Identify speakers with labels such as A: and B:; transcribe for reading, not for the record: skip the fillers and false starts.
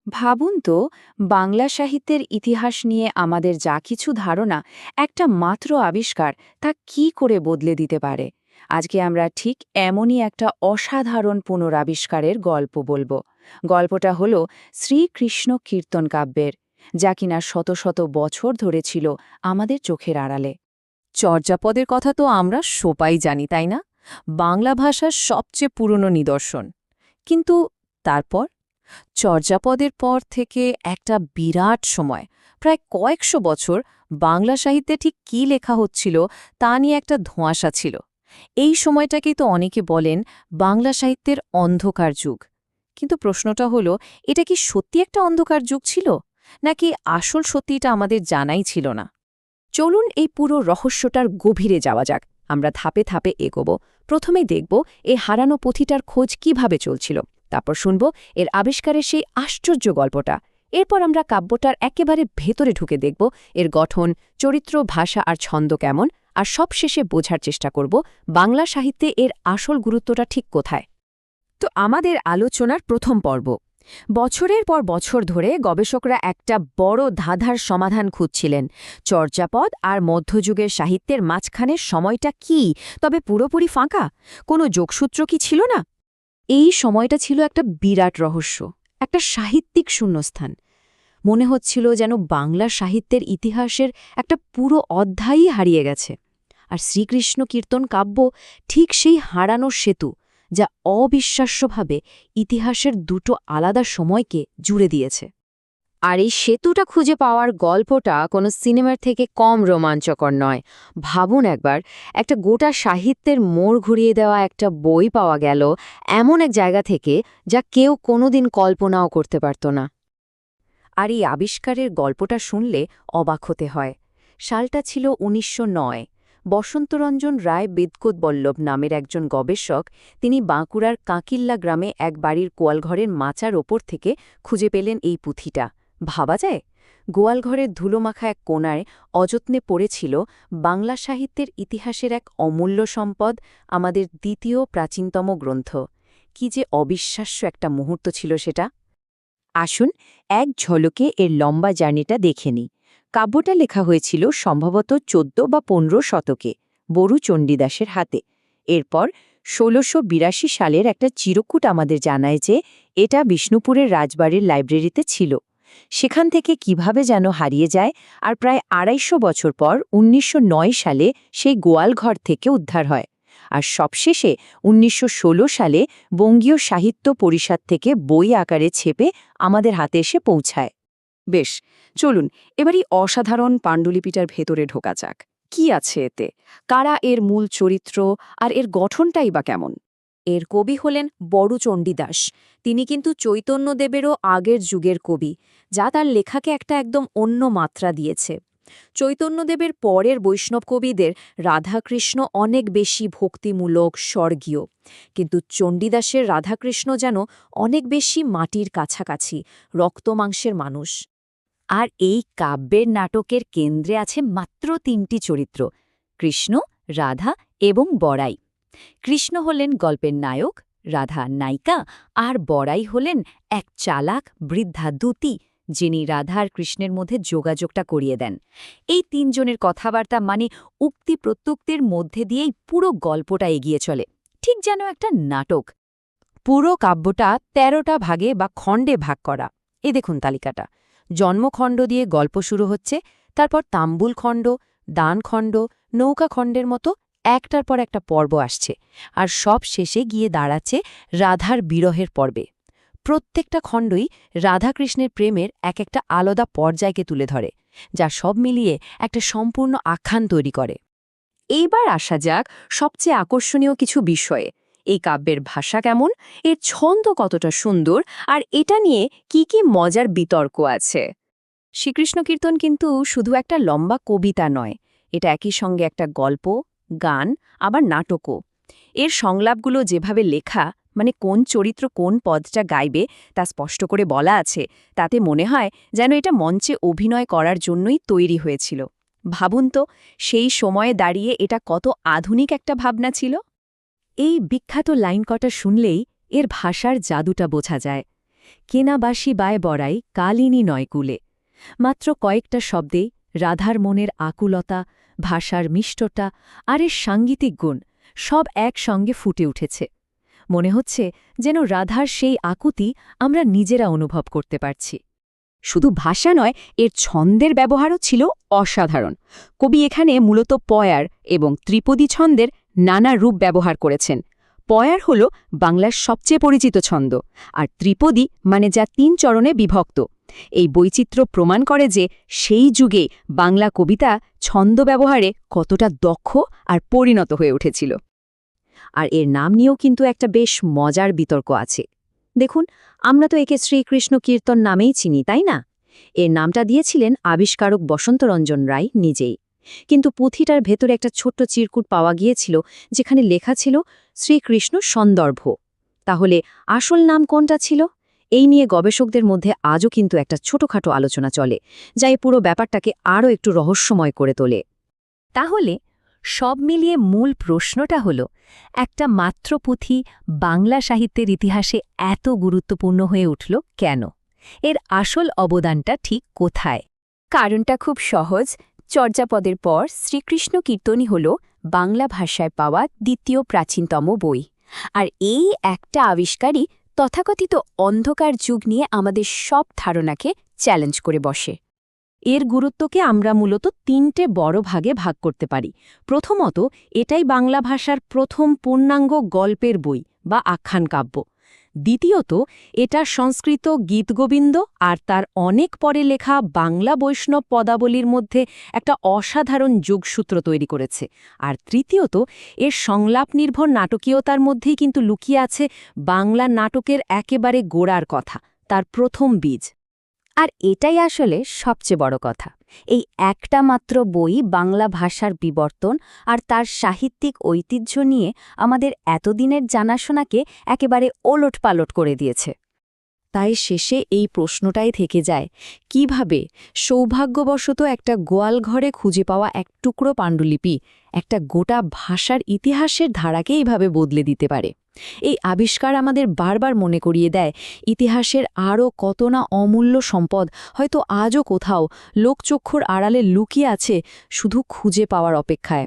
A: ভাবুন তো, বাংলা সাহিত্যের ইতিহাস নিয়ে আমাদের যা কিছু ধারণা, একটা মাত্র আবিষ্কার তা কি করে বদলে দিতে পারে। আজকে আমরা ঠিক এমনই একটা অসাধারণ পুনরাবিষ্কারের গল্প বলবো। গল্পটা হলো শ্রীকৃষ্ণ কীর্তন কাব্যের, যা কিনা শত শত বছর ধরে ছিল আমাদের চোখের আড়ালে।
B: চর্যাপদের কথা তো আমরা সবাই জানি, তাই না? বাংলা ভাষার সবচেয়ে পুরনো নিদর্শন। কিন্তু তারপর চর্যাপদের পর থেকে একটা বিরাট সময়, প্রায় কয়েকশো বছর, বাংলা সাহিত্যে ঠিক কী লেখা হচ্ছিল তা নিয়ে একটা ধোঁয়াশা ছিল। এই সময়টাকেই তো অনেকে বলেন বাংলা সাহিত্যের অন্ধকার যুগ। কিন্তু প্রশ্নটা হলো, এটা কি সত্যি একটা অন্ধকার যুগ ছিল, নাকি আসল সত্যিটা আমাদের জানাই ছিল না?
A: চলুন এই পুরো রহস্যটার গভীরে যাওয়া যাক। আমরা ধাপে ধাপে এগোব। প্রথমেই দেখব এই হারানো পুঁথিটার খোঁজ কিভাবে চলছিল। তারপর শুনব এর আবিষ্কারের সেই আশ্চর্য গল্পটা। এরপর আমরা কাব্যটার একেবারে ভেতরে ঢুকে দেখব এর গঠন, চরিত্র, ভাষা আর ছন্দ কেমন, আর সবশেষে বোঝার চেষ্টা করব বাংলা সাহিত্যে এর আসল গুরুত্বটা ঠিক কোথায়। তো আমাদের আলোচনার প্রথম পর্ব। বছরের পর বছর ধরে গবেষকরা একটা বড় ধাঁধার সমাধান খুঁজছিলেন। চর্যাপদ আর মধ্যযুগের সাহিত্যের মাঝখানের সময়টা কি তবে পুরোপুরি ফাঁকা? কোনো যোগসূত্র কি ছিল না? এই সময়টা ছিল একটা বিরাট রহস্য, একটা সাহিত্যিক শূন্যস্থান। মনে হচ্ছিল যেন বাংলা সাহিত্যের ইতিহাসের একটা পুরো অধ্যায়ই হারিয়ে গেছে। আর শ্রীকৃষ্ণ কীর্তন কাব্য ঠিক সেই হারানো সেতু, যা অবিশ্বাস্যভাবে ইতিহাসের দুটো আলাদা সময়কে জুড়ে দিয়েছে। আর এই সেতুটা খুঁজে পাওয়ার গল্পটা কোনো সিনেমার থেকে কম রোমাঞ্চকর নয়। ভাবুন একবার, একটা গোটা সাহিত্যের মোড় ঘুরিয়ে দেওয়া একটা বই পাওয়া গেল এমন এক জায়গা থেকে, যা কেউ কোনোদিন কল্পনাও করতে পারত না। আর এই আবিষ্কারের গল্পটা শুনলে অবাক হতে হয়। সালটা ছিল ১৯০৯। বসন্তরঞ্জন রায় বিদ্যুৎবল্লভ নামের একজন গবেষক, তিনি বাঁকুড়ার কাঁকিল্লা গ্রামে এক বাড়ির গোয়ালঘরের মাচার ওপর থেকে খুঁজে পেলেন এই পুঁথিটা। ভাবা যায়, গোয়ালঘরের ধুলোমাখা এক কোণায় অযত্নে পড়েছিল বাংলা সাহিত্যের ইতিহাসের এক অমূল্য সম্পদ, আমাদের দ্বিতীয় প্রাচীনতম গ্রন্থ। কি যে অবিশ্বাস্য একটা মুহূর্ত ছিল সেটা। আসুন এক ঝলকে এর লম্বা জার্নিটা দেখে নিই। কাব্যটা লেখা হয়েছিল সম্ভবত ১৪ বা ১৫ শতকে বড়ু চণ্ডীদাসের হাতে। এরপর ১৬৮২ সালের একটা চিরকুট আমাদের জানায় যে এটা বিষ্ণুপুরের রাজবাড়ির লাইব্রেরিতে ছিল। সেখান থেকে কিভাবে যেন হারিয়ে যায়, আর প্রায় ২৫০ বছর পর ১৯০৯ সালে সেই গোয়ালঘর থেকে উদ্ধার হয়। আর সবশেষে ১৯১৬ সালে বঙ্গীয় সাহিত্য পরিষদ থেকে বই আকারে ছেপে আমাদের হাতে এসে পৌঁছায়। বেশ, চলুন এবার এই অসাধারণ পাণ্ডুলিপিটার ভেতরে ঢোকা যাক। কি আছে এতে? কারা এর মূল চরিত্র, আর এর গঠনটাই বা কেমন? এর কবি হলেন বড়ু চণ্ডীদাস। তিনি কিন্তু চৈতন্যদেবেরও আগের যুগের কবি, যা তার লেখাকে একটা একদম অন্য মাত্রা দিয়েছে। চৈতন্যদেবের পরের বৈষ্ণব কবিদের রাধাকৃষ্ণ অনেক বেশি ভক্তিমূলক, স্বর্গীয়, কিন্তু চণ্ডীদাসের রাধাকৃষ্ণ যেন অনেক বেশি মাটির কাছাকাছি, রক্তমাংসের মানুষ। আর এই কাব্যের নাটকের কেন্দ্রে আছে মাত্র ৩টি চরিত্র: কৃষ্ণ, রাধা এবং বড়াই। কৃষ্ণ হলেন গল্পের নায়ক, রাধা নায়িকা, আর বড়াই হলেন এক চালাক বৃদ্ধা দূতী, যিনি রাধা আর কৃষ্ণের মধ্যে যোগাযোগটা করিয়ে দেন। এই তিনজনের কথাবার্তা মানে উক্তি প্রত্যুক্তির মধ্যে দিয়েই পুরো গল্পটা এগিয়ে চলে, ঠিক যেন একটা নাটক। পুরো কাব্যটা ১৩টা ভাগে বা খণ্ডে ভাগ করা। এ দেখুন তালিকাটা। জন্মখণ্ড দিয়ে গল্প শুরু হচ্ছে, তারপর তাম্বুল খণ্ড, দানখণ্ড, নৌকাখণ্ডের মতো একটার পর একটা পর্ব আসছে, আর সব শেষে গিয়ে দাঁড়াচ্ছে রাধার বিরহের পর্বে। প্রত্যেকটা খণ্ডই রাধাকৃষ্ণের প্রেমের এক একটা আলাদা পর্যায়কে তুলে ধরে, যা সব মিলিয়ে একটা সম্পূর্ণ আখ্যান তৈরি করে। এইবার আসা যাক সবচেয়ে আকর্ষণীয় কিছু বিষয়ে। এই কাব্যের ভাষা কেমন, এর ছন্দ কতটা সুন্দর, আর এটা নিয়ে কি কি মজার বিতর্ক আছে। শ্রীকৃষ্ণ কীর্তন কিন্তু শুধু একটা লম্বা কবিতা নয়, এটা একই সঙ্গে একটা গল্প, গান, আবার নাটকও। এর সংলাপগুলো যেভাবে লেখা, মানে কোন চরিত্র কোন পদটা গাইবে তা স্পষ্ট করে বলা আছে, তাতে মনে হয় যেন এটা মঞ্চে অভিনয় করার জন্যই তৈরি হয়েছিল। ভাবুন তো, সেই সময়ে দাঁড়িয়ে এটা কত আধুনিক একটা ভাবনা ছিল। এই বিখ্যাত লাইন কটা শুনলেই এর ভাষার জাদুটা বোঝা যায়। কেনাবাসী বায় বড়াই কালিনী নয় কুলে। মাত্র কয়েকটা শব্দে রাধার মনের আকুলতা, ভাষার মিষ্টতা আর এর সাঙ্গীতিক গুণ সব একসঙ্গে ফুটে উঠেছে। মনে হচ্ছে যেন রাধার সেই আকুতি আমরা নিজেরা অনুভব করতে পারছি। শুধু ভাষা নয়, এর ছন্দের ব্যবহারও ছিল অসাধারণ। কবি এখানে মূলত পয়ার এবং ত্রিপদী ছন্দের নানা রূপ ব্যবহার করেছেন। পয়ার হল বাংলার সবচেয়ে পরিচিত ছন্দ, আর ত্রিপদী মানে যা ৩ চরণে বিভক্ত। এই বৈচিত্র্য প্রমাণ করে যে সেই যুগে বাংলা কবিতা ছন্দ ব্যবহারে কতটা দক্ষ আর পরিণত হয়ে উঠেছিল। আর এর নাম নিয়েও কিন্তু একটা বেশ মজার বিতর্ক আছে। দেখুন, আমরা তো একে শ্রীকৃষ্ণ কীর্তন নামেই চিনি, তাই না? এর নামটা দিয়েছিলেন আবিষ্কারক বসন্তরঞ্জন রায় নিজেই। কিন্তু পুঁথিটার ভেতরে একটা ছোট্ট চিরকুট পাওয়া গিয়েছিল, যেখানে লেখা ছিল শ্রীকৃষ্ণ সন্দর্ভ। তাহলে আসল নাম কোনটা ছিল? এই নিয়ে গবেষকদের মধ্যে আজও কিন্তু একটা ছোটখাটো আলোচনা চলে, যা এই পুরো ব্যাপারটাকে আরও একটু রহস্যময় করে তোলে। তাহলে সব মিলিয়ে মূল প্রশ্নটা হল, একটা মাত্র পুঁথি বাংলা সাহিত্যের ইতিহাসে এত গুরুত্বপূর্ণ হয়ে উঠল কেন? এর আসল অবদানটা ঠিক কোথায়? কারণটা খুব সহজ। চর্যাপদের পর শ্রীকৃষ্ণ কীর্তনই হল বাংলা ভাষায় পাওয়া দ্বিতীয় প্রাচীনতম বই। আর এই একটা আবিষ্কারই তথাকথিত অন্ধকার যুগ নিয়ে আমাদের সব ধারণাকে চ্যালেঞ্জ করে বসে। এর গুরুত্বকে আমরা মূলত ৩টে বড় ভাগে ভাগ করতে পারি। প্রথমত, এটাই বাংলা ভাষার প্রথম পূর্ণাঙ্গ গল্পের বই বা আখ্যান কাব্য। দ্বিতীয়ত, এটা সংস্কৃত গীতগোবিন্দ আর তার অনেক পরে লেখা বাংলা বৈষ্ণব পদাবলীর মধ্যে একটা অসাধারণ যোগসূত্র তৈরি করেছে। আর তৃতীয়ত, এর সংলাপ নির্ভর নাটকীয়তার মধ্যেই কিন্তু লুকিয়ে আছে বাংলা নাটকের একেবারে গোড়ার কথা, তার প্রথম বীজ। আর এটাই আসলে সবচেয়ে বড় কথা। এই একটা মাত্র বই বাংলা ভাষার বিবর্তন আর তার সাহিত্যিক ঐতিহ্য নিয়ে আমাদের এতদিনের জানাশোনাকে একেবারে ওলটপালট করে দিয়েছে। তাই শেষে এই প্রশ্নটাই থেকে যায়, কিভাবে সৌভাগ্যবশত একটা গোয়াল ঘরে খুঁজে পাওয়া এক টুকরো পাণ্ডুলিপি একটা গোটা ভাষার ইতিহাসের ধারাকে এইভাবে বদলে দিতে পারে? এই আবিষ্কার আমাদের বারবার মনে করিয়ে দেয়, ইতিহাসের আরও কত না অমূল্য সম্পদ হয়তো আজও কোথাও লোকচক্ষুর আড়ালে লুকিয়ে আছে, শুধু খুঁজে পাওয়ার অপেক্ষায়।